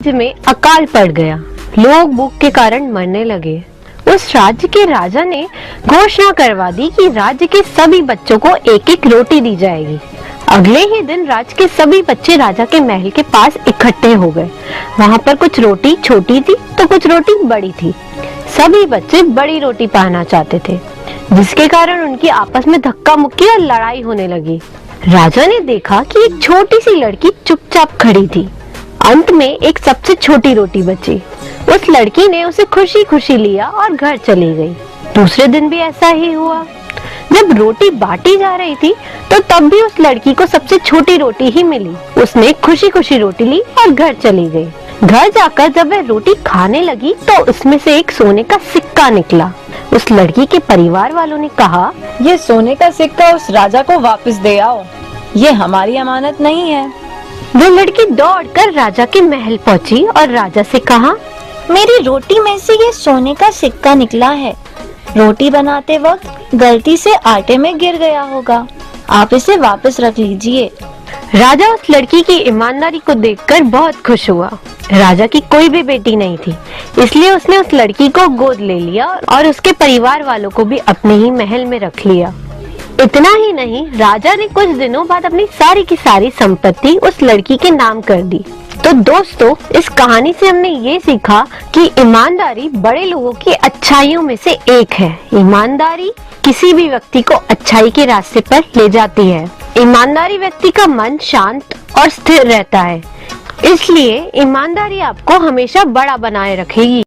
राज्य में अकाल पड़ गया। लोग भूख के कारण मरने लगे। उस राज्य के राजा ने घोषणा करवा दी कि राज्य के सभी बच्चों को एक एक रोटी दी जाएगी। अगले ही दिन राज्य के सभी बच्चे राजा के महल के पास इकट्ठे हो गए। वहाँ पर कुछ रोटी छोटी थी तो कुछ रोटी बड़ी थी। सभी बच्चे बड़ी रोटी पाना चाहते थे, जिसके कारण उनकी आपस में धक्का मुक्की और लड़ाई होने लगी। राजा ने देखा कि एक छोटी सी लड़की चुपचाप खड़ी थी। अंत में एक सबसे छोटी रोटी बची। उस लड़की ने उसे खुशी खुशी लिया और घर चली गई। दूसरे दिन भी ऐसा ही हुआ। जब रोटी बांटी जा रही थी तो तब भी उस लड़की को सबसे छोटी रोटी ही मिली। उसने खुशी खुशी रोटी ली और घर चली गई। घर जाकर जब वह रोटी खाने लगी तो उसमें से एक सोने का सिक्का निकला। उस लड़की के परिवार वालों ने कहा, ये सोने का सिक्का उस राजा को वापस दे आओ, ये हमारी अमानत नहीं है। वो लड़की दौड़कर राजा के महल पहुंची और राजा से कहा, मेरी रोटी में से ये सोने का सिक्का निकला है। रोटी बनाते वक्त गलती से आटे में गिर गया होगा, आप इसे वापस रख लीजिए। राजा उस लड़की की ईमानदारी को देखकर बहुत खुश हुआ। राजा की कोई भी बेटी नहीं थी, इसलिए उसने उस लड़की को गोद ले लिया और उसके परिवार वालों को भी अपने ही महल में रख लिया। इतना ही नहीं, राजा ने कुछ दिनों बाद अपनी सारी की सारी संपत्ति उस लड़की के नाम कर दी। तो दोस्तों, इस कहानी से हमने ये सीखा कि ईमानदारी बड़े लोगों की अच्छाइयों में से एक है। ईमानदारी किसी भी व्यक्ति को अच्छाई के रास्ते पर ले जाती है। ईमानदारी व्यक्ति का मन शांत और स्थिर रहता है, इसलिए ईमानदारी आपको हमेशा बड़ा बनाए रखेगी।